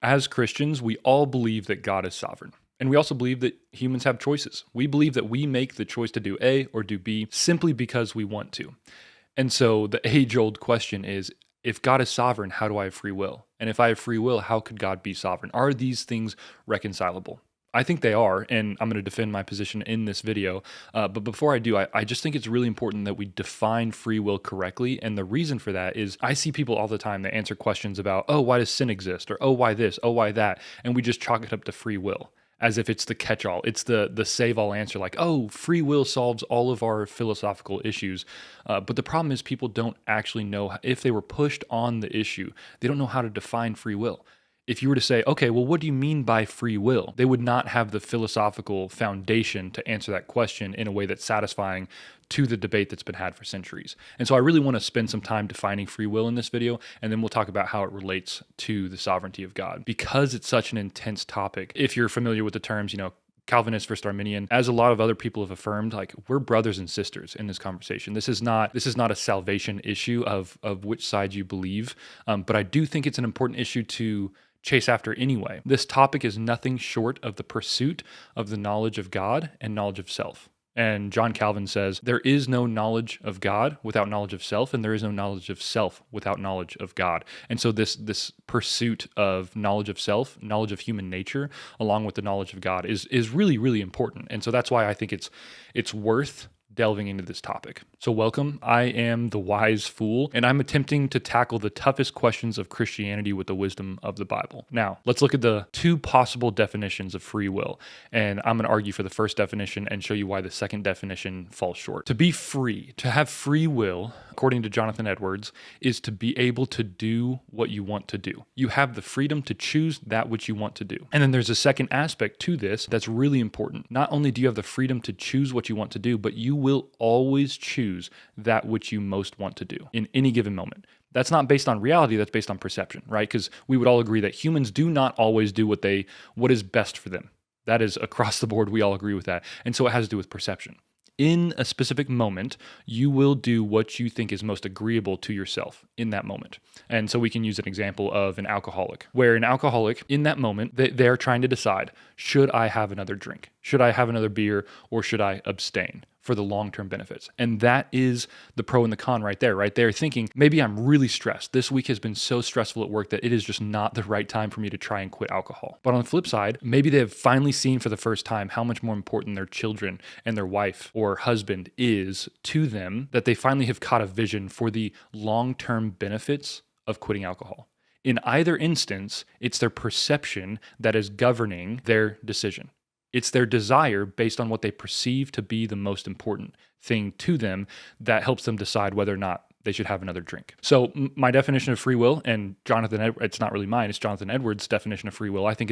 As Christians, we all believe that God is sovereign. And we also believe that humans have choices. We believe that we make the choice to do A or do B simply because we want to. And so the age-old question is, if God is sovereign, how do I have free will? And if I have free will, how could God be sovereign? Are these things reconcilable? I think they are, and I'm going to defend my position in this video. But before I do, I just think it's really important that we define free will correctly. And the reason for that is I see people all the time that answer questions about, oh, why does sin exist? Or, oh, why this? Oh, why that? And we just chalk it up to free will, as if it's the catch-all. It's the save-all answer, like, oh, free will solves all of our philosophical issues. But the problem is people don't actually know, if they were pushed on the issue, they don't know how to define free will. If you were to say, okay, well, what do you mean by free will? They would not have the philosophical foundation to answer that question in a way that's satisfying to the debate that's been had for centuries. And so I really want to spend some time defining free will in this video, and then we'll talk about how it relates to the sovereignty of God. Because it's such an intense topic, if you're familiar with the terms, Calvinist versus Arminian, as a lot of other people have affirmed, like, we're brothers and sisters in this conversation. This is not a salvation issue of which side you believe, but I do think it's an important issue to chase after anyway. This topic is nothing short of the pursuit of the knowledge of God and knowledge of self. And John Calvin says, there is no knowledge of God without knowledge of self, and there is no knowledge of self without knowledge of God. And so this pursuit of knowledge of self, knowledge of human nature, along with the knowledge of God is really, really important. And so that's why I think it's worth delving into this topic. So welcome. I am the wise fool, and I'm attempting to tackle the toughest questions of Christianity with the wisdom of the Bible. Now, let's look at the two possible definitions of free will, and I'm going to argue for the first definition and show you why the second definition falls short. To be free, to have free will, according to Jonathan Edwards, is to be able to do what you want to do. You have the freedom to choose that which you want to do. And then there's a second aspect to this that's really important. Not only do you have the freedom to choose what you want to do, but you will always choose that which you most want to do in any given moment. That's not based on reality, that's based on perception, right? Because we would all agree that humans do not always do what is best for them. That is across the board, we all agree with that. And so it has to do with perception. In a specific moment, you will do what you think is most agreeable to yourself in that moment. And so we can use an example of an alcoholic, where an alcoholic in that moment, they're trying to decide, should I have another drink? Should I have another beer, or should I abstain for the long-term benefits? And that is the pro and the con right there, right? They're thinking, maybe I'm really stressed. This week has been so stressful at work that it is just not the right time for me to try and quit alcohol. But on the flip side, maybe they have finally seen for the first time how much more important their children and their wife or husband is to them, that they finally have caught a vision for the long-term benefits of quitting alcohol. In either instance, it's their perception that is governing their decision. It's their desire based on what they perceive to be the most important thing to them that helps them decide whether or not they should have another drink. So my definition of free will, and it's not really mine, it's Jonathan Edwards' definition of free will, I think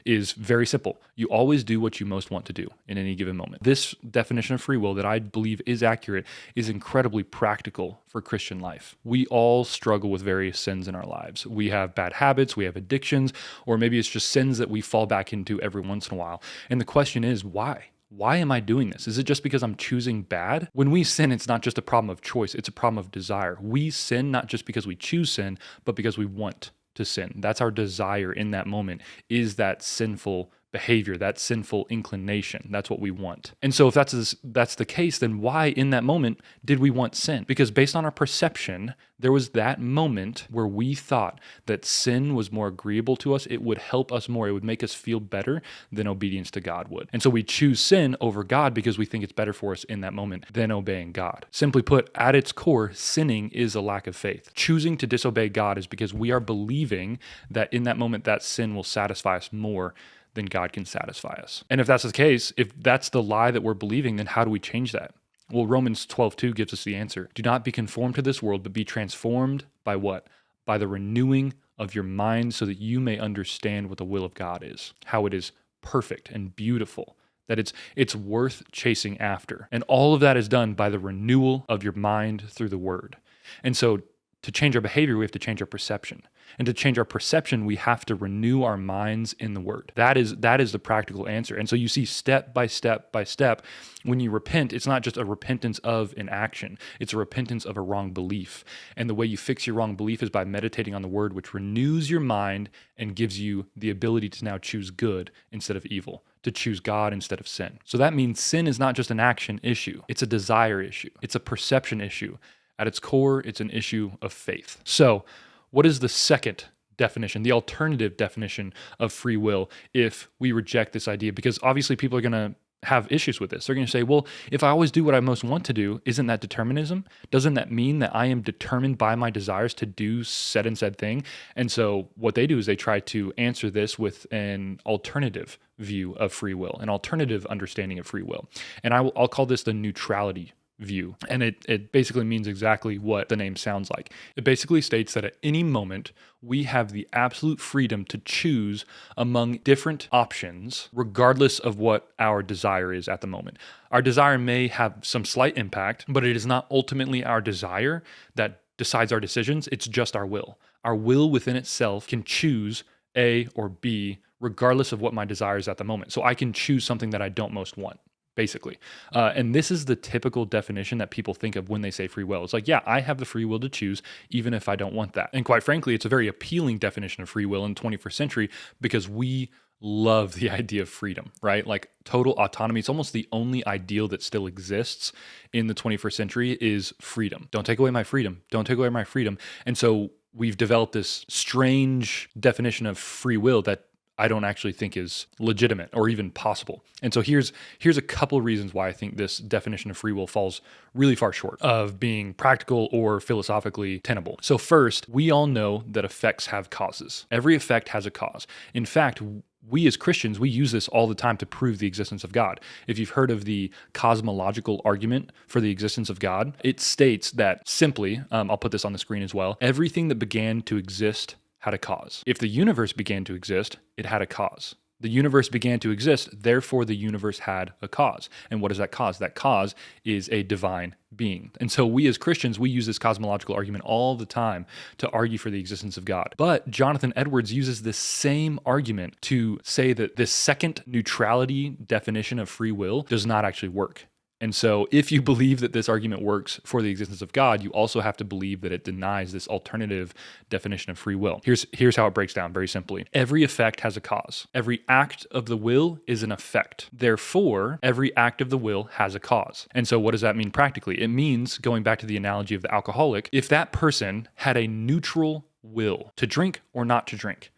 is very simple. You always do what you most want to do in any given moment. This definition of free will that I believe is accurate is incredibly practical for Christian life. We all struggle with various sins in our lives. We have bad habits, we have addictions, or maybe it's just sins that we fall back into every once in a while. And the question is, why? Why am I doing this? Is it just because I'm choosing bad? When we sin, it's not just a problem of choice, it's a problem of desire. We sin not just because we choose sin, but because we want to sin. That's our desire in that moment, is that sinful behavior, that sinful inclination. That's what we want. And so if that's the case, then why in that moment did we want sin? Because based on our perception, there was that moment where we thought that sin was more agreeable to us. It would help us more. It would make us feel better than obedience to God would. And so we choose sin over God because we think it's better for us in that moment than obeying God. Simply put, at its core, sinning is a lack of faith. Choosing to disobey God is because we are believing that in that moment that sin will satisfy us more than God can satisfy us. And if that's the case, if that's the lie that we're believing, then how do we change that? Well, Romans 12:2 gives us the answer. Do not be conformed to this world, but be transformed by what? By the renewing of your mind, so that you may understand what the will of God is, how it is perfect and beautiful, that it's worth chasing after. And all of that is done by the renewal of your mind through the word. And so to change our behavior, we have to change our perception. And to change our perception, we have to renew our minds in the Word. That is the practical answer. And so you see step by step by step, when you repent, it's not just a repentance of an action. It's a repentance of a wrong belief. And the way you fix your wrong belief is by meditating on the Word, which renews your mind and gives you the ability to now choose good instead of evil, to choose God instead of sin. So that means sin is not just an action issue. It's a desire issue. It's a perception issue. At its core, it's an issue of faith. So, what is the second definition, the alternative definition of free will if we reject this idea? Because obviously people are going to have issues with this. They're going to say, well, if I always do what I most want to do, isn't that determinism? Doesn't that mean that I am determined by my desires to do said and said thing? And so what they do is they try to answer this with an alternative view of free will, an alternative understanding of free will. And I'll call this the neutrality view. And it basically means exactly what the name sounds like. It basically states that at any moment, we have the absolute freedom to choose among different options, regardless of what our desire is at the moment. Our desire may have some slight impact, but it is not ultimately our desire that decides our decisions. It's just our will. Our will within itself can choose A or B, regardless of what my desire is at the moment. So I can choose something that I don't most want, basically. And this is the typical definition that people think of when they say free will. It's like, yeah, I have the free will to choose, even if I don't want that. And quite frankly, it's a very appealing definition of free will in the 21st century because we love the idea of freedom, right? Like total autonomy. It's almost the only ideal that still exists in the 21st century is freedom. Don't take away my freedom. Don't take away my freedom. And so we've developed this strange definition of free will that I don't actually think is legitimate or even possible. And so here's a couple of reasons why I think this definition of free will falls really far short of being practical or philosophically tenable. So first, we all know that effects have causes. Every effect has a cause. In fact, we as Christians, we use this all the time to prove the existence of God. If you've heard of the cosmological argument for the existence of God, it states that simply, I'll put this on the screen as well, everything that began to exist had a cause. If the universe began to exist, it had a cause. The universe began to exist, therefore the universe had a cause. And what is that cause? That cause is a divine being. And so we as Christians, we use this cosmological argument all the time to argue for the existence of God. But Jonathan Edwards uses this same argument to say that this second neutrality definition of free will does not actually work. And so if you believe that this argument works for the existence of God, you also have to believe that it denies this alternative definition of free will. Here's how it breaks down very simply. Every effect has a cause. Every act of the will is an effect. Therefore, every act of the will has a cause. And so what does that mean practically? It means, going back to the analogy of the alcoholic, if that person had a neutral will to drink or not to drink,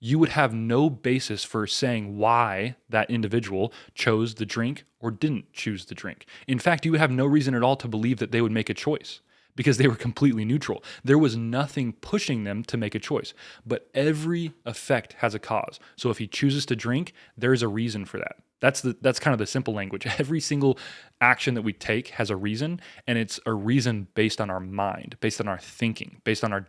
you would have no basis for saying why that individual chose the drink or didn't choose the drink. In fact, you would have no reason at all to believe that they would make a choice because they were completely neutral. There was nothing pushing them to make a choice, but every effect has a cause. So if he chooses to drink, there's a reason for that. That's kind of the simple language. Every single action that we take has a reason, and it's a reason based on our mind, based on our thinking, based on our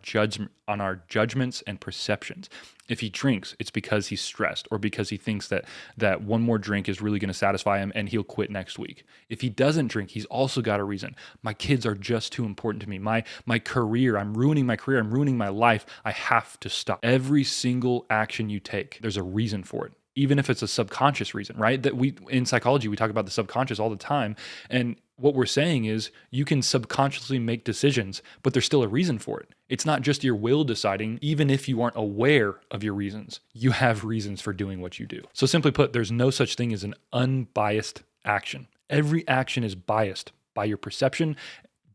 judgments and perceptions. If he drinks, it's because he's stressed or because he thinks that one more drink is really going to satisfy him and he'll quit next week. If he doesn't drink, he's also got a reason. My kids are just too important to me. My career, I'm ruining my career, I'm ruining my life. I have to stop. Every single action you take, there's a reason for it. Even if it's a subconscious reason, right? That in psychology, we talk about the subconscious all the time. And what we're saying is you can subconsciously make decisions, but there's still a reason for it. It's not just your will deciding, even if you aren't aware of your reasons, you have reasons for doing what you do. So simply put, there's no such thing as an unbiased action. Every action is biased by your perception,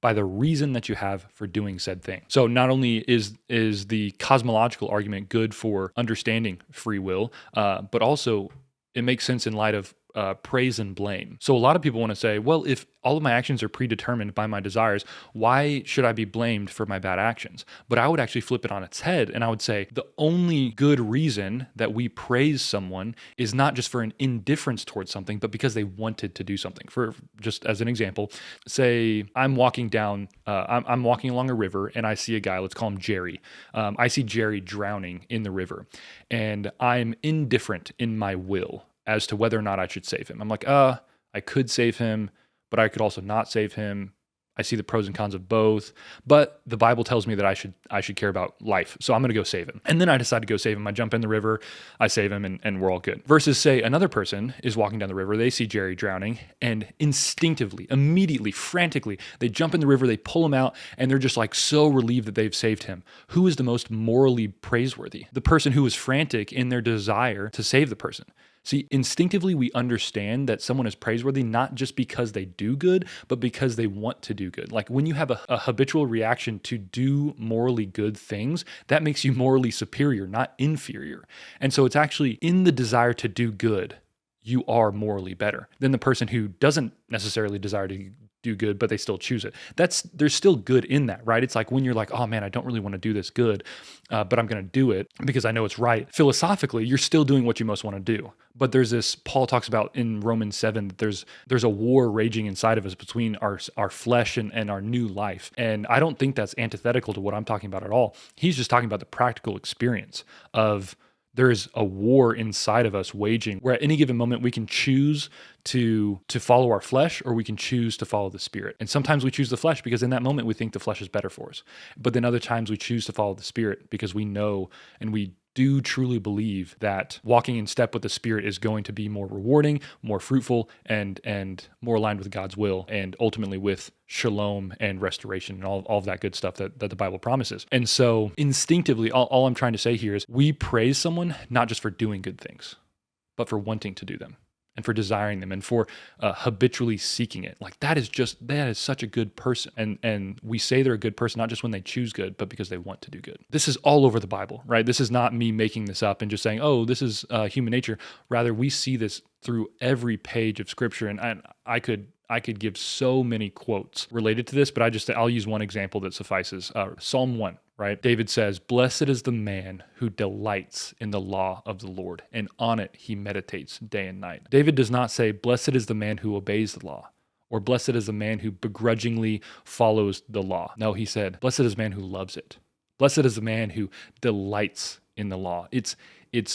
by the reason that you have for doing said thing. So not only is the cosmological argument good for understanding free will, but also it makes sense in light of praise and blame. So a lot of people want to say, well, if all of my actions are predetermined by my desires, why should I be blamed for my bad actions? But I would actually flip it on its head and I would say the only good reason that we praise someone is not just for an indifference towards something, but because they wanted to do something. For just as an example, say I'm walking down, I'm walking along a river and I see a guy, let's call him Jerry. I see Jerry drowning in the river and I'm indifferent in my will as to whether or not I should save him. I'm like, I could save him, but I could also not save him. I see the pros and cons of both, but the Bible tells me that I should care about life. So I'm going to go save him. And then I decide to go save him. I jump in the river, I save him, and we're all good. Versus say another person is walking down the river, they see Jerry drowning, and instinctively, immediately, frantically, they jump in the river, they pull him out, and they're just like so relieved that they've saved him. Who is the most morally praiseworthy? The person who was frantic in their desire to save the person. See, instinctively, we understand that someone is praiseworthy not just because they do good, but because they want to do good. Like when you have a habitual reaction to do morally good things, that makes you morally superior, not inferior. And so it's actually in the desire to do good, you are morally better than the person who doesn't necessarily desire to do good, but they still choose it. There's still good in that, right? It's like when you're like, oh man, I don't really want to do this good, but I'm going to do it because I know it's right. Philosophically, you're still doing what you most want to do. But there's this, Paul talks about in Romans 7, that there's a war raging inside of us between our flesh and our new life. And I don't think that's antithetical to what I'm talking about at all. He's just talking about the practical experience of there's a war inside of us waging, where at any given moment we can choose to follow our flesh, or we can choose to follow the Spirit. And sometimes we choose the flesh because in that moment we think the flesh is better for us. But then other times we choose to follow the Spirit because we know and we do truly believe that walking in step with the Spirit is going to be more rewarding, more fruitful, and more aligned with God's will, and ultimately with shalom and restoration and all of that good stuff that the Bible promises. And so instinctively, all I'm trying to say here is we praise someone not just for doing good things, but for wanting to do them, and for desiring them, and for habitually seeking it. Like that is such a good person. And we say they're a good person, not just when they choose good, but because they want to do good. This is all over the Bible, right? This is not me making this up and just saying, oh, this is human nature. Rather, we see this through every page of Scripture. And I could give so many quotes related to this, but I'll use one example that suffices. Psalm 1. Right? David says, "Blessed is the man who delights in the law of the Lord, and on it he meditates day and night." David does not say, "Blessed is the man who obeys the law," or "Blessed is the man who begrudgingly follows the law." No, he said, "Blessed is the man who loves it. Blessed is the man who delights in the law." It's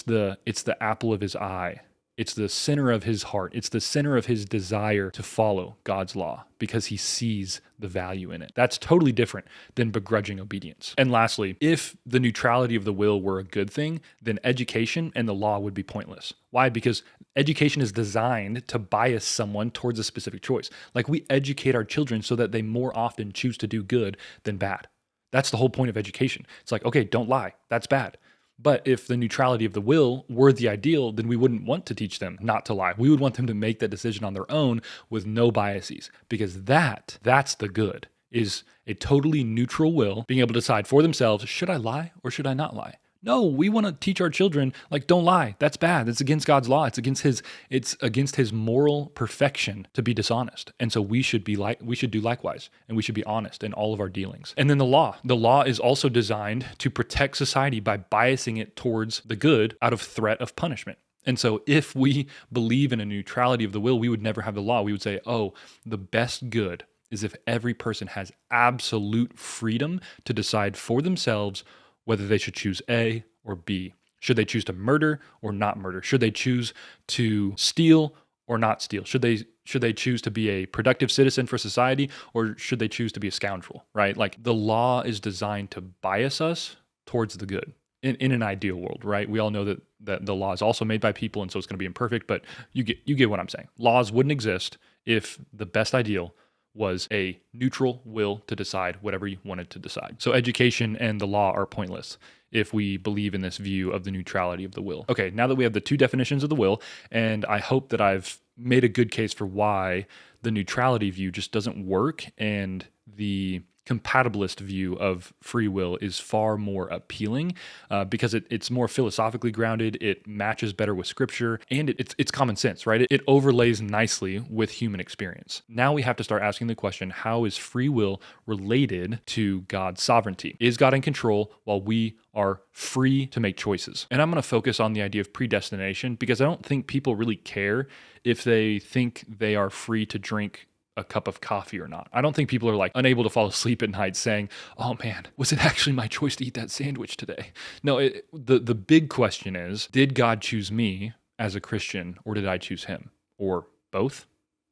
the apple of his eye. It's the center of his heart. It's the center of his desire to follow God's law because he sees the value in it. That's totally different than begrudging obedience. And lastly, if the neutrality of the will were a good thing, then education and the law would be pointless. Why? Because education is designed to bias someone towards a specific choice. Like we educate our children so that they more often choose to do good than bad. That's the whole point of education. It's like, okay, don't lie. That's bad. But if the neutrality of the will were the ideal, then we wouldn't want to teach them not to lie. We would want them to make that decision on their own with no biases, because that's the good, is a totally neutral will, being able to decide for themselves, should I lie or should I not lie? No, we want to teach our children, like, don't lie. That's bad. It's against God's law. It's against his moral perfection to be dishonest. And so we should do likewise, and we should be honest in all of our dealings. And then the law is also designed to protect society by biasing it towards the good out of threat of punishment. And so if we believe in a neutrality of the will, we would never have the law. We would say, oh, the best good is if every person has absolute freedom to decide for themselves whether they should choose A or B. Should they choose to murder or not murder? Should they choose to steal or not steal? Should they choose to be a productive citizen for society, or should they choose to be a scoundrel, right? Like the law is designed to bias us towards the good in an ideal world, right? We all know that the law is also made by people, and so it's going to be imperfect, but you get what I'm saying. Laws wouldn't exist if the best ideal was a neutral will to decide whatever you wanted to decide. So education and the law are pointless if we believe in this view of the neutrality of the will. Okay, now that we have the two definitions of the will, and I hope that I've made a good case for why the neutrality view just doesn't work, and the compatibilist view of free will is far more appealing because it's more philosophically grounded, it matches better with Scripture, and it's common sense, right? It overlays nicely with human experience. Now we have to start asking the question, how is free will related to God's sovereignty? Is God in control while we are free to make choices? And I'm going to focus on the idea of predestination because I don't think people really care if they think they are free to drink a cup of coffee or not. I don't think people are like unable to fall asleep at night saying, oh man, was it actually my choice to eat that sandwich today? No, the big question is, did God choose me as a Christian, or did I choose him, or both?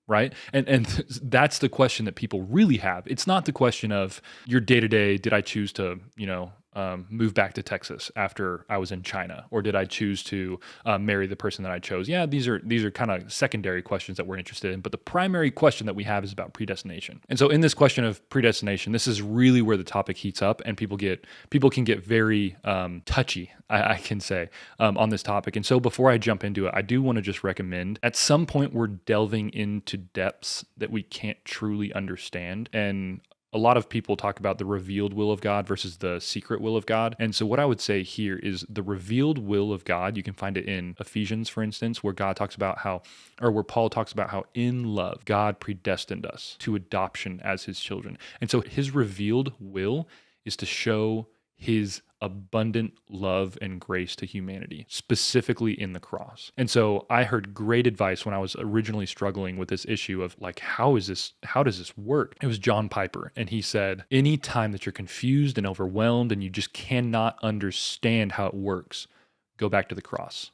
right? And that's the question that people really have. It's not the question of your day to day. Did I choose to, move back to Texas after I was in China, or did I choose to marry the person that I chose? Yeah, these are kind of secondary questions that we're interested in. But the primary question that we have is about predestination. And so in this question of predestination, this is really where the topic heats up, and people can get very touchy, I can say, on this topic. And so before I jump into it, I do want to just recommend, at some point we're delving into depths that we can't truly understand. And a lot of people talk about the revealed will of God versus the secret will of God. And so what I would say here is the revealed will of God, you can find it in Ephesians, for instance, where Paul talks about how in love, God predestined us to adoption as his children. And so his revealed will is to show his abundant love and grace to humanity, specifically in the cross. And so I heard great advice when I was originally struggling with this issue of like, how does this work? It was John Piper, and he said, anytime that you're confused and overwhelmed and you just cannot understand how it works, go back to the cross.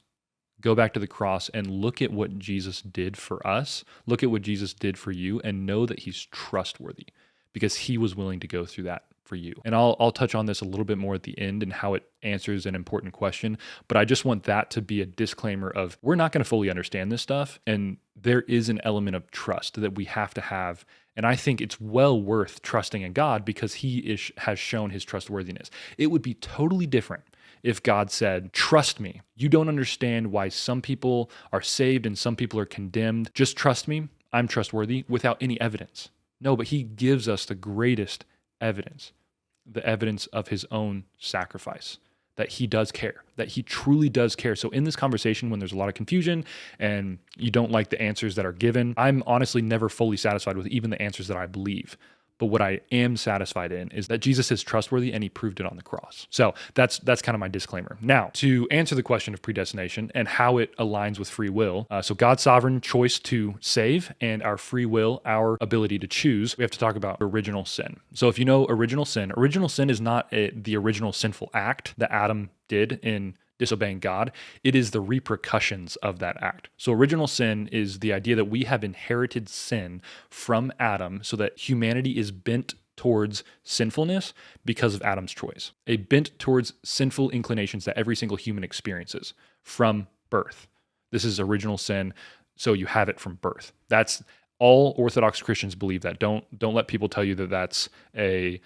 Go back to the cross and look at what Jesus did for us. Look at what Jesus did for you, and know that he's trustworthy because he was willing to go through that for you. And I'll touch on this a little bit more at the end and how it answers an important question, but I just want that to be a disclaimer of, we're not going to fully understand this stuff, and there is an element of trust that we have to have. And I think it's well worth trusting in God because he has shown his trustworthiness. It would be totally different if God said, trust me, you don't understand why some people are saved and some people are condemned. Just trust me, I'm trustworthy, without any evidence. No, but he gives us the greatest evidence, the evidence of his own sacrifice, that he does care, that he truly does care. So in this conversation, when there's a lot of confusion and you don't like the answers that are given, I'm honestly never fully satisfied with even the answers that I believe. But what I am satisfied in is that Jesus is trustworthy and he proved it on the cross. So that's kind of my disclaimer. Now, to answer the question of predestination and how it aligns with free will. So God's sovereign choice to save and our free will, our ability to choose, we have to talk about original sin. So if you know original sin is not the original sinful act that Adam did in disobeying God. It is the repercussions of that act. So original sin is the idea that we have inherited sin from Adam so that humanity is bent towards sinfulness because of Adam's choice. A bent towards sinful inclinations that every single human experiences from birth. This is original sin, so you have it from birth. That's all Orthodox Christians believe that. Don't let people tell you that that's a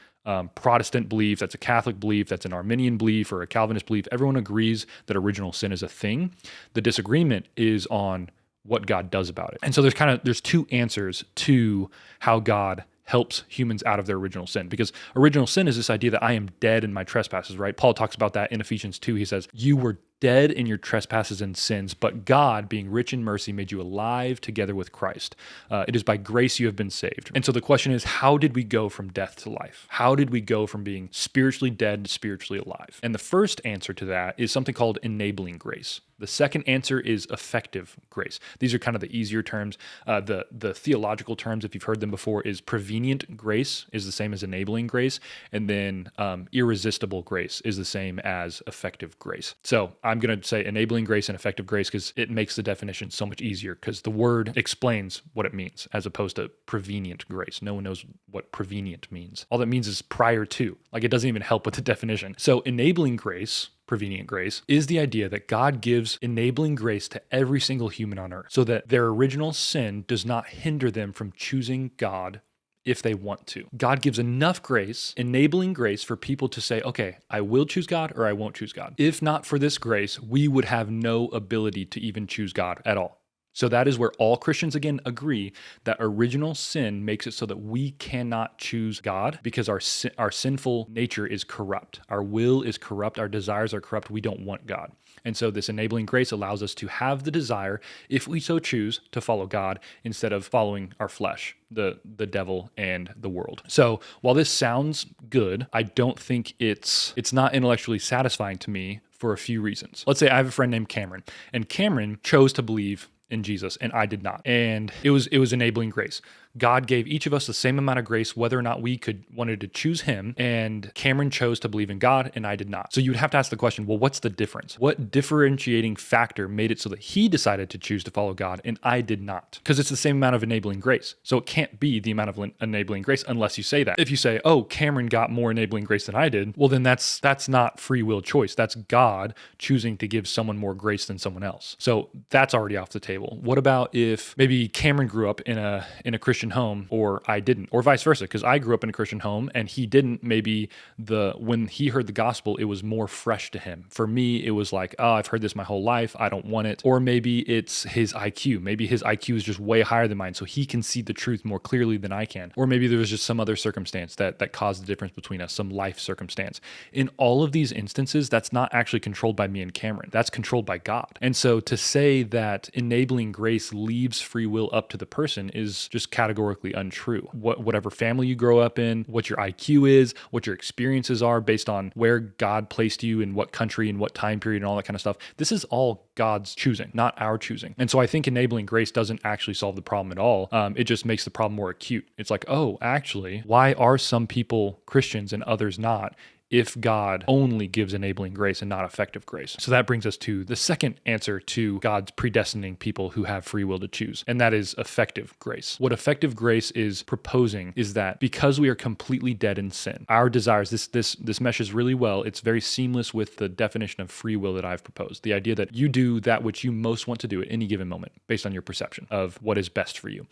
Protestant belief, that's a Catholic belief, that's an Arminian belief, or a Calvinist belief. Everyone agrees that original sin is a thing. The disagreement is on what God does about it. And so there's two answers to how God helps humans out of their original sin, because original sin is this idea that I am dead in my trespasses, right? Paul talks about that in Ephesians 2. He says, you were dead in your trespasses and sins, but God, being rich in mercy, made you alive together with Christ. It is by grace you have been saved. And so the question is, how did we go from death to life? How did we go from being spiritually dead to spiritually alive? And the first answer to that is something called enabling grace. The second answer is effective grace. These are kind of the easier terms. The theological terms, if you've heard them before, is prevenient grace is the same as enabling grace, and then irresistible grace is the same as effective grace. So I'm going to say enabling grace and effective grace because it makes the definition so much easier, because the word explains what it means as opposed to prevenient grace. No one knows what prevenient means. All that means is prior to. Like, it doesn't even help with the definition. So enabling grace, prevenient grace, is the idea that God gives enabling grace to every single human on earth so that their original sin does not hinder them from choosing God if they want to. God gives enough grace, enabling grace, for people to say, okay, I will choose God or I won't choose God. If not for this grace, we would have no ability to even choose God at all. So that is where all Christians, again, agree that original sin makes it so that we cannot choose God because our sinful nature is corrupt. Our will is corrupt. Our desires are corrupt. We don't want God. And so this enabling grace allows us to have the desire, if we so choose, to follow God instead of following our flesh, the devil, and the world. So while this sounds good, I don't think it's not intellectually satisfying to me for a few reasons. Let's say I have a friend named Cameron, and Cameron chose to believe in Jesus, and I did not. And it was enabling grace. God gave each of us the same amount of grace, whether or not we wanted to choose him, and Cameron chose to believe in God and I did not. So you would have to ask the question, well, what's the difference? What differentiating factor made it so that he decided to choose to follow God and I did not? Because it's the same amount of enabling grace. So it can't be the amount of enabling grace unless you say that. If you say, oh, Cameron got more enabling grace than I did, well, then that's not free will choice. That's God choosing to give someone more grace than someone else. So that's already off the table. What about if maybe Cameron grew up in a Christian home or I didn't, or vice versa? Because I grew up in a Christian home and he didn't. Maybe when he heard the gospel, it was more fresh to him. For me, it was like, oh, I've heard this my whole life. I don't want it. Or maybe it's his IQ. Maybe his IQ is just way higher than mine, so he can see the truth more clearly than I can. Or maybe there was just some other circumstance that caused the difference between us, some life circumstance. In all of these instances, that's not actually controlled by me and Cameron. That's controlled by God. And so to say that enabling grace leaves free will up to the person is just categorically untrue. Whatever family you grow up in, what your IQ is, what your experiences are based on where God placed you in what country and what time period and all that kind of stuff, this is all God's choosing, not our choosing. And so I think enabling grace doesn't actually solve the problem at all. It just makes the problem more acute. It's like, oh, actually, why are some people Christians and others not, if God only gives enabling grace and not effective grace? So that brings us to the second answer to God's predestining people who have free will to choose, and that is effective grace. What effective grace is proposing is that because we are completely dead in sin, our desires, this meshes really well. It's very seamless with the definition of free will that I've proposed. The idea that you do that which you most want to do at any given moment based on your perception of what is best for you.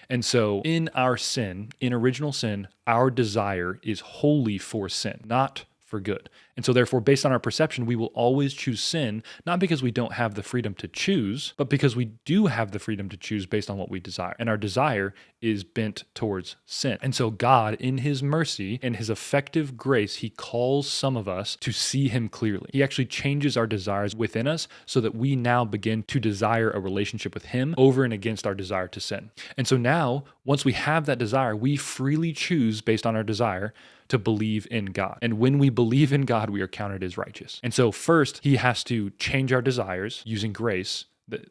And so in our sin, in original sin, our desire is wholly for sin, not for good. And so therefore, based on our perception, we will always choose sin, not because we don't have the freedom to choose, but because we do have the freedom to choose based on what we desire. And our desire is bent towards sin. And so God, in his mercy and his effective grace, he calls some of us to see him clearly. He actually changes our desires within us so that we now begin to desire a relationship with him over and against our desire to sin. And so now, once we have that desire, we freely choose based on our desire to believe in God. And when we believe in God, we are counted as righteous. And so first, he has to change our desires using grace.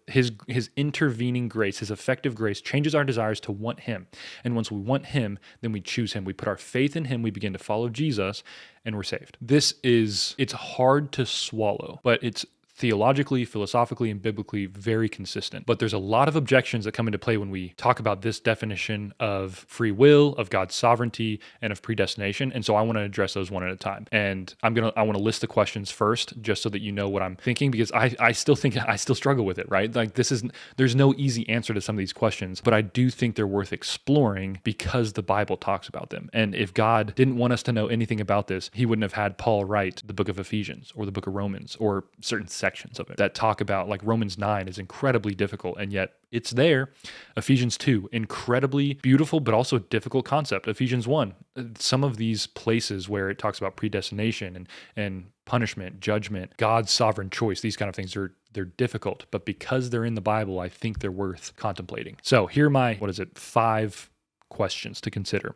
His intervening grace, his effective grace, changes our desires to want him. And once we want him, then we choose him. We put our faith in him. We begin to follow Jesus, and we're saved. It's hard to swallow, but it's theologically, philosophically, and biblically very consistent. But there's a lot of objections that come into play when we talk about this definition of free will, of God's sovereignty, and of predestination. And so I want to address those one at a time. And I want to list the questions first, just so that you know what I'm thinking, because I still struggle with it, right? Like there's no easy answer to some of these questions, but I do think they're worth exploring because the Bible talks about them. And if God didn't want us to know anything about this, he wouldn't have had Paul write the book of Ephesians or the book of Romans or certain sections of it that talk about, like Romans 9 is incredibly difficult, and yet it's there. Ephesians 2, incredibly beautiful, but also difficult concept. Ephesians 1, some of these places where it talks about predestination and punishment, judgment, God's sovereign choice, these kind of things they're difficult, but because they're in the Bible, I think they're worth contemplating. So here are my, 5 questions to consider.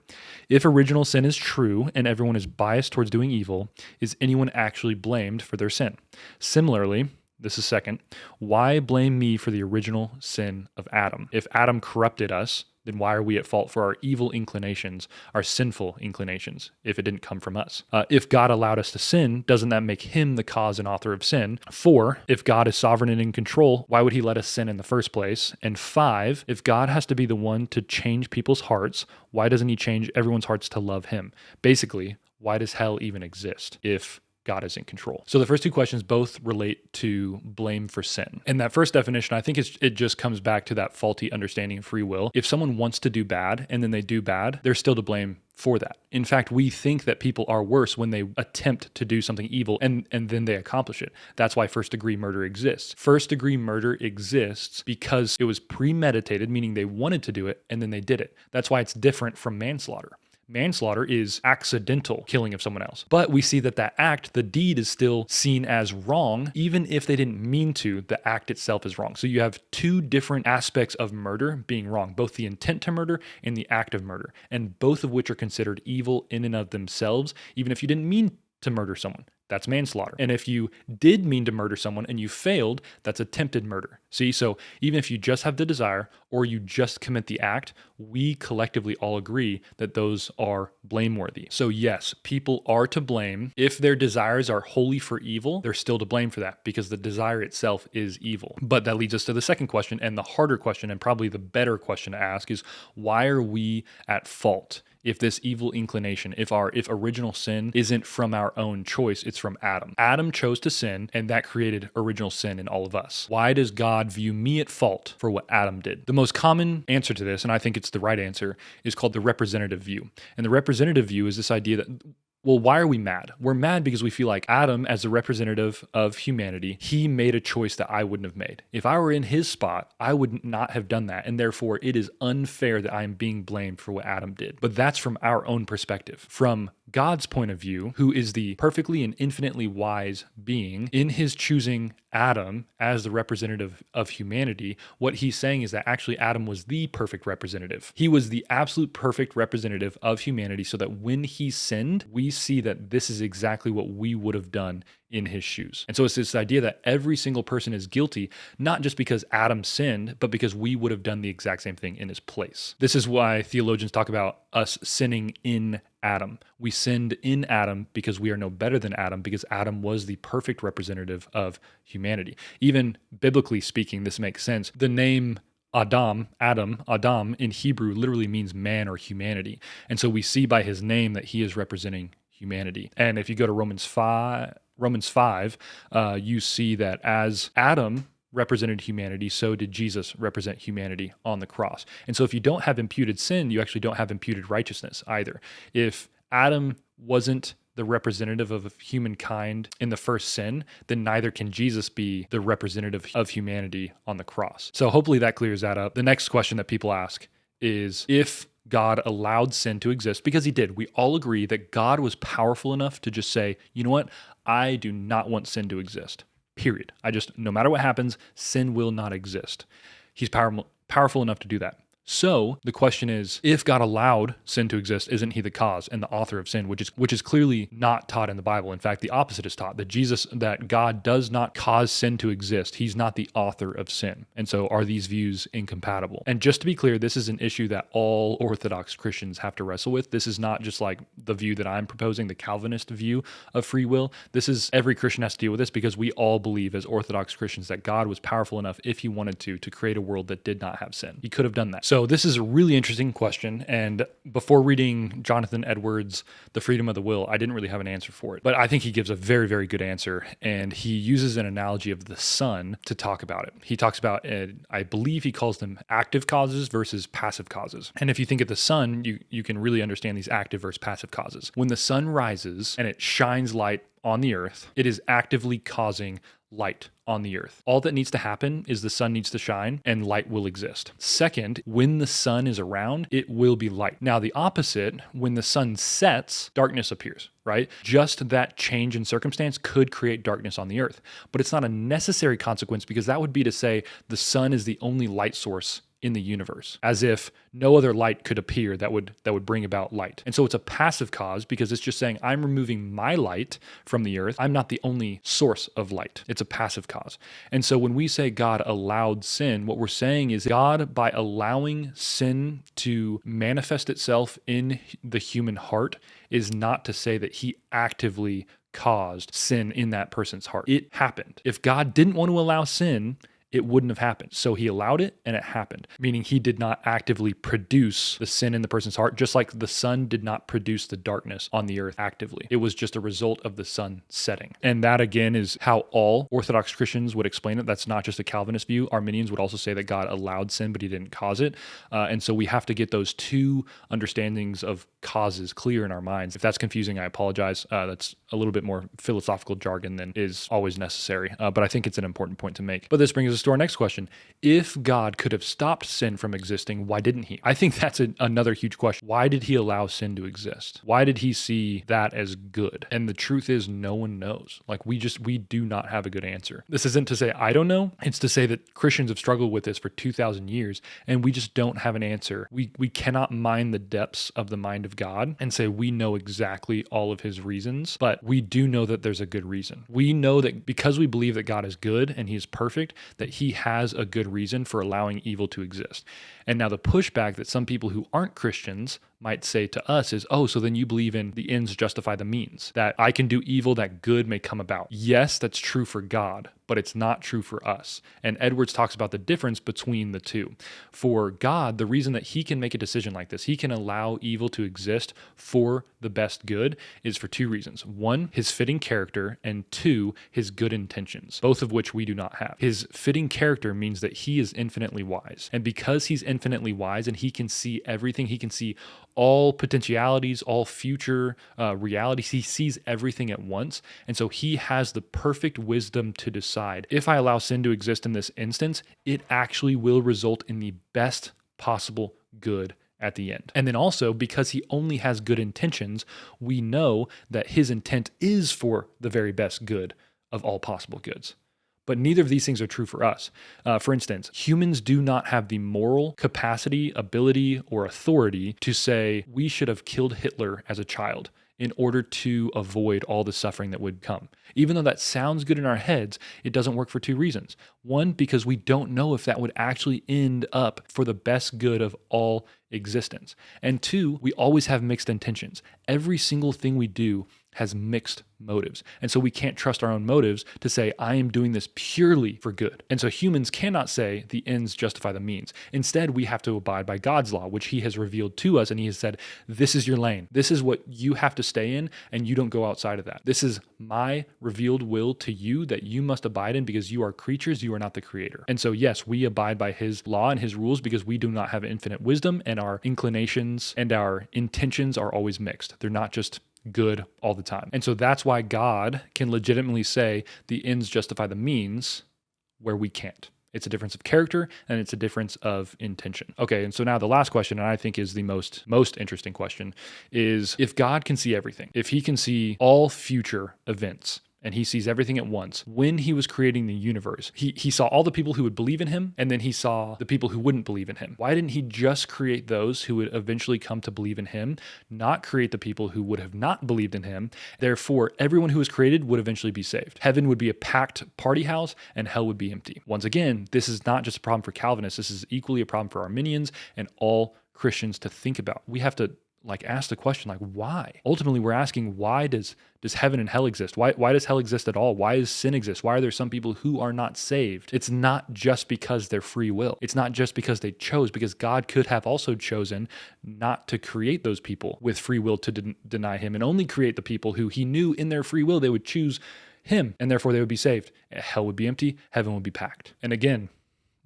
If original sin is true and everyone is biased towards doing evil, is anyone actually blamed for their sin? Similarly, this is second, why blame me for the original sin of Adam? If Adam corrupted us, then why are we at fault for our evil inclinations, our sinful inclinations, if it didn't come from us? If God allowed us to sin, doesn't that make him the cause and author of sin? 4, if God is sovereign and in control, why would he let us sin in the first place? And 5, if God has to be the one to change people's hearts, why doesn't he change everyone's hearts to love him? Basically, why does hell even exist if God is in control? So the first 2 questions both relate to blame for sin. And that first definition, I think it just comes back to that faulty understanding of free will. If someone wants to do bad and then they do bad, they're still to blame for that. In fact, we think that people are worse when they attempt to do something evil and then they accomplish it. That's why first-degree murder exists. First-degree murder exists because it was premeditated, meaning they wanted to do it and then they did it. That's why it's different from manslaughter. Manslaughter is accidental killing of someone else. But we see that act, the deed, is still seen as wrong, even if they didn't mean to, the act itself is wrong. So you have 2 different aspects of murder being wrong, both the intent to murder and the act of murder, and both of which are considered evil in and of themselves, even if you didn't mean to murder someone. that's manslaughter. And if you did mean to murder someone and you failed, that's attempted murder. See, so even if you just have the desire or you just commit the act, we collectively all agree that those are blameworthy. So yes, people are to blame. If their desires are wholly for evil, they're still to blame for that because the desire itself is evil. But that leads us to the second question, and the harder question, and probably the better question to ask, is why are we at fault? If this evil inclination, if original sin isn't from our own choice, it's from Adam. Adam chose to sin, and that created original sin in all of us. Why does God view me at fault for what Adam did? The most common answer to this, and I think it's the right answer, is called the representative view. And the representative view is this idea that, well, why are we mad? We're mad because we feel like Adam, as the representative of humanity, he made a choice that I wouldn't have made. If I were in his spot, I would not have done that. And therefore, it is unfair that I am being blamed for what Adam did. But that's from our own perspective. From God's point of view, who is the perfectly and infinitely wise being, in his choosing Adam as the representative of humanity, what he's saying is that actually Adam was the perfect representative. He was the absolute perfect representative of humanity, so that when he sinned, we see that this is exactly what we would have done in his shoes. And so it's this idea that every single person is guilty, not just because Adam sinned, but because we would have done the exact same thing in his place. This is why theologians talk about us sinning in Adam. We sinned in Adam because we are no better than Adam, because Adam was the perfect representative of humanity. Even biblically speaking, this makes sense. The name Adam in Hebrew literally means man or humanity. And so we see by his name that he is representing humanity. And if you go to Romans 5, you see that as Adam represented humanity, so did Jesus represent humanity on the cross. And so if you don't have imputed sin, you actually don't have imputed righteousness either. If Adam wasn't the representative of humankind in the first sin, then neither can Jesus be the representative of humanity on the cross. So hopefully that clears that up. The next question that people ask is, if God allowed sin to exist, because he did. We all agree that God was powerful enough to just say, you know what? I do not want sin to exist. Period. No matter what happens, sin will not exist. He's powerful enough to do that. So the question is, if God allowed sin to exist, isn't he the cause and the author of sin, which is clearly not taught in the Bible. In fact, the opposite is taught, that God does not cause sin to exist. He's not the author of sin. And so are these views incompatible? And just to be clear, this is an issue that all Orthodox Christians have to wrestle with. This is not just like the view that I'm proposing, the Calvinist view of free will. This is, every Christian has to deal with this because we all believe as Orthodox Christians that God was powerful enough, if he wanted to create a world that did not have sin. He could have done that. So this is a really interesting question, and before reading Jonathan Edwards' The Freedom of the Will, I didn't really have an answer for it, but I think he gives a very, very good answer, and he uses an analogy of the sun to talk about it. He talks about, I believe he calls them active causes versus passive causes. And if you think of the sun, you can really understand these active versus passive causes. When the sun rises and it shines light on the earth, it is actively causing light on the earth. All that needs to happen is the sun needs to shine and light will exist. Second, when the sun is around, it will be light. Now, the opposite, when the sun sets, darkness appears, right? Just that change in circumstance could create darkness on the earth, but it's not a necessary consequence, because that would be to say the sun is the only light source in the universe, as if no other light could appear that would bring about light. And so it's a passive cause, because it's just saying I'm removing my light from the earth. I'm not the only source of light. It's a passive cause. And so when we say God allowed sin, what we're saying is God, by allowing sin to manifest itself in the human heart, is not to say that he actively caused sin in that person's heart. It happened. If God didn't want to allow sin, it wouldn't have happened. So he allowed it and it happened, meaning he did not actively produce the sin in the person's heart, just like the sun did not produce the darkness on the earth actively. It was just a result of the sun setting. And that, again, is how all Orthodox Christians would explain it. That's not just a Calvinist view. Arminians would also say that God allowed sin, but he didn't cause it. And so we have to get those two understandings of causes clear in our minds. If that's confusing, I apologize. That's a little bit more philosophical jargon than is always necessary. But I think it's an important point to make. But this brings us us to our next question. If God could have stopped sin from existing, why didn't he? I think that's another huge question. Why did he allow sin to exist? Why did he see that as good? And the truth is, no one knows. Like, we do not have a good answer. This isn't to say I don't know. It's to say that Christians have struggled with this for 2,000 years, and we just don't have an answer. We cannot mine the depths of the mind of God and say we know exactly all of his reasons, but we do know that there's a good reason. We know that because we believe that God is good and he is perfect, that he has a good reason for allowing evil to exist. And now the pushback that some people who aren't Christians might say to us is, oh, so then you believe in the ends justify the means, that I can do evil that good may come about. Yes, that's true for God, but it's not true for us. And Edwards talks about the difference between the two. For God, the reason that he can make a decision like this, he can allow evil to exist for the best good, is for two reasons. One, his fitting character, and two, his good intentions, both of which we do not have. His fitting character means that he is infinitely wise. And because he's infinitely wise and he can see everything, he can see all potentialities, all future realities. He sees everything at once. And so he has the perfect wisdom to decide, if I allow sin to exist in this instance, it actually will result in the best possible good at the end. And then also, because he only has good intentions, we know that his intent is for the very best good of all possible goods. But neither of these things are true for us. For instance, humans do not have the moral capacity, ability, or authority to say we should have killed Hitler as a child in order to avoid all the suffering that would come. Even though that sounds good in our heads, it doesn't work for two reasons. One, because we don't know if that would actually end up for the best good of all existence. And two, we always have mixed intentions. Every single thing we do has mixed motives. And so we can't trust our own motives to say, I am doing this purely for good. And so humans cannot say the ends justify the means. Instead, we have to abide by God's law, which he has revealed to us. And he has said, this is your lane. This is what you have to stay in, and you don't go outside of that. This is my revealed will to you that you must abide in, because you are creatures, you are not the creator. And so yes, we abide by his law and his rules because we do not have infinite wisdom, and our inclinations and our intentions are always mixed. They're not just good all the time. And so that's why God can legitimately say the ends justify the means where we can't. It's a difference of character and it's a difference of intention. Okay, and so now the last question, and I think is the most interesting question, is if God can see everything, if he can see all future events, and he sees everything at once. When he was creating the universe, he saw all the people who would believe in him, and then he saw the people who wouldn't believe in him. Why didn't he just create those who would eventually come to believe in him, not create the people who would have not believed in him? Therefore, everyone who was created would eventually be saved. Heaven would be a packed party house, and hell would be empty. Once again, this is not just a problem for Calvinists. This is equally a problem for Arminians and all Christians to think about. We have to ask the question, why? Ultimately, we're asking, why does heaven and hell exist? Why does hell exist at all? Why does sin exist? Why are there some people who are not saved? It's not just because they're free will. It's not just because they chose, because God could have also chosen not to create those people with free will to deny him, and only create the people who he knew in their free will they would choose him, and therefore they would be saved. Hell would be empty, heaven would be packed. And again,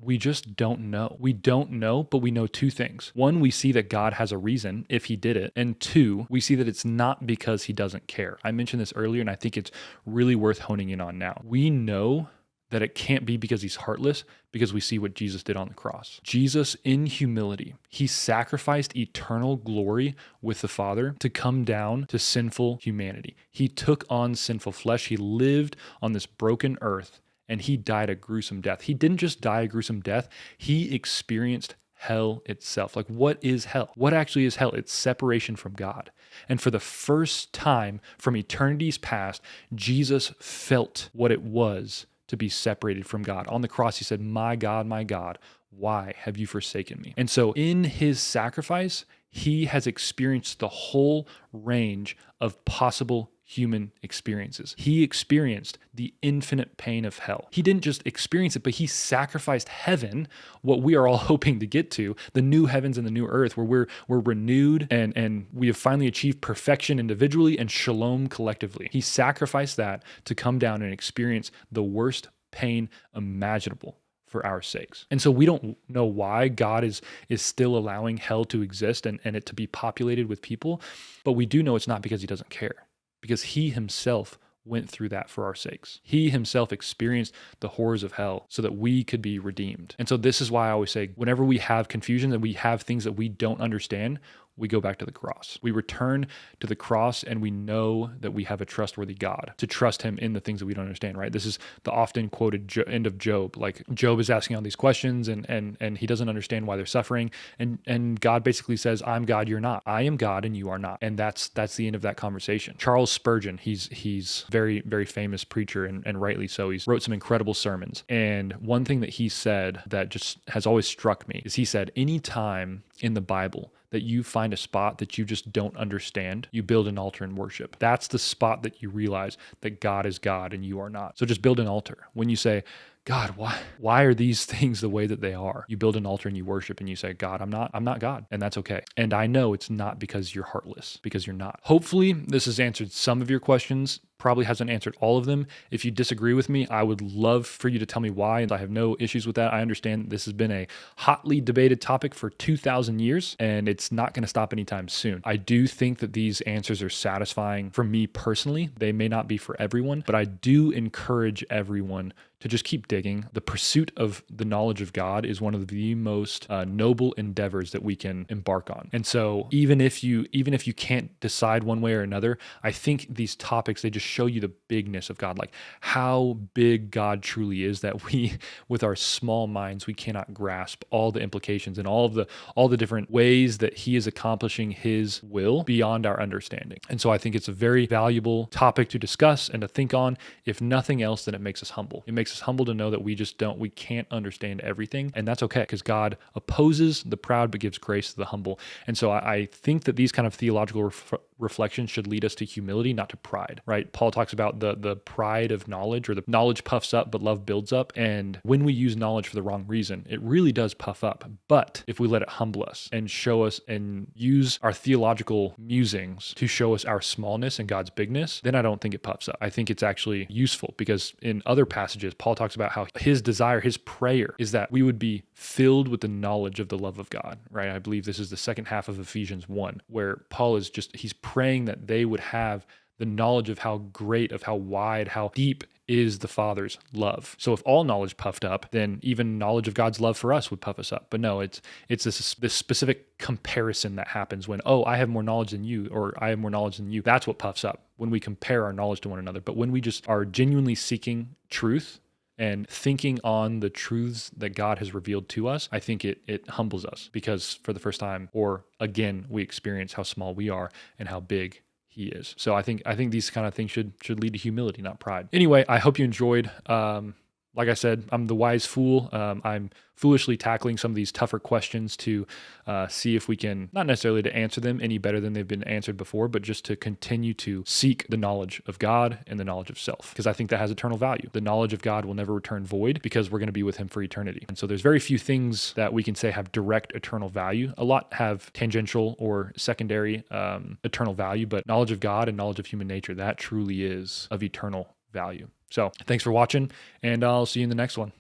we just don't know. We don't know, but we know two things. One, we see that God has a reason if he did it. And two, we see that it's not because he doesn't care. I mentioned this earlier, and I think it's really worth honing in on now. We know that it can't be because he's heartless, because we see what Jesus did on the cross. Jesus, in humility, he sacrificed eternal glory with the Father to come down to sinful humanity. He took on sinful flesh. He lived on this broken earth, and he died a gruesome death. He didn't just die a gruesome death, he experienced hell itself. What is hell? What actually is hell? It's separation from God. And for the first time from eternity's past, Jesus felt what it was to be separated from God. On the cross, he said, my God, why have you forsaken me? And so in his sacrifice, he has experienced the whole range of possible human experiences. He experienced the infinite pain of hell. He didn't just experience it, but he sacrificed heaven, what we are all hoping to get to, the new heavens and the new earth, where we're renewed and we have finally achieved perfection individually and shalom collectively. He sacrificed that to come down and experience the worst pain imaginable for our sakes. And so we don't know why God is still allowing hell to exist and it to be populated with people, but we do know it's not because he doesn't care, because he himself went through that for our sakes. He himself experienced the horrors of hell so that we could be redeemed. And so this is why I always say, whenever we have confusion and we have things that we don't understand, we go back to the cross. We return to the cross and we know that we have a trustworthy God to trust him in the things that we don't understand, right? This is the often quoted end of Job. Like Job is asking all these questions and he doesn't understand why they're suffering. And God basically says, I'm God, you're not. I am God and you are not. And that's the end of that conversation. Charles Spurgeon, he's very, very famous preacher and rightly so. He's wrote some incredible sermons. And one thing that he said that just has always struck me is he said, anytime in the Bible that you find a spot that you just don't understand, you build an altar and worship. That's the spot that you realize that God is God and you are not. So just build an altar. When you say, God, why are these things the way that they are? You build an altar and you worship and you say, God, I'm not God. And that's okay. And I know it's not because you're heartless, because you're not. Hopefully this has answered some of your questions. Probably hasn't answered all of them. If you disagree with me, I would love for you to tell me why. And I have no issues with that. I understand this has been a hotly debated topic for 2,000 years, and it's not going to stop anytime soon. I do think that these answers are satisfying for me personally. They may not be for everyone, but I do encourage everyone to just keep digging. The pursuit of the knowledge of God is one of the most noble endeavors that we can embark on. And so even if you can't decide one way or another, I think these topics, they just show you the bigness of God, like how big God truly is, that we, with our small minds, we cannot grasp all the implications and all the different ways that he is accomplishing his will beyond our understanding. And so I think it's a very valuable topic to discuss and to think on. If nothing else, then it makes us humble. It makes us humble to know that we can't understand everything. And that's okay, because God opposes the proud but gives grace to the humble. And so I think that these kind of theological reflections should lead us to humility, not to pride, right? Paul talks about the pride of knowledge, or the knowledge puffs up, but love builds up. And when we use knowledge for the wrong reason, it really does puff up. But if we let it humble us and show us and use our theological musings to show us our smallness and God's bigness, then I don't think it puffs up. I think it's actually useful, because in other passages, Paul talks about how his desire, his prayer is that we would be filled with the knowledge of the love of God, right? I believe this is the second half of Ephesians 1, where Paul is he's praying that they would have the knowledge of how great, of how wide, how deep is the Father's love. So if all knowledge puffed up, then even knowledge of God's love for us would puff us up. But no, it's this specific comparison that happens when, oh, I have more knowledge than you, or I have more knowledge than you. That's what puffs up, when we compare our knowledge to one another. But when we just are genuinely seeking truth and thinking on the truths that God has revealed to us, I think it humbles us, because for the first time, or again, we experience how small we are and how big he is. So I think these kind of things should lead to humility, not pride. Anyway, I hope you enjoyed. Like I said, I'm the wise fool. I'm foolishly tackling some of these tougher questions to see if we can, not necessarily to answer them any better than they've been answered before, but just to continue to seek the knowledge of God and the knowledge of self, because I think that has eternal value. The knowledge of God will never return void, because we're going to be with him for eternity. And so there's very few things that we can say have direct eternal value. A lot have tangential or secondary eternal value, but knowledge of God and knowledge of human nature, that truly is of eternal value. So thanks for watching, and I'll see you in the next one.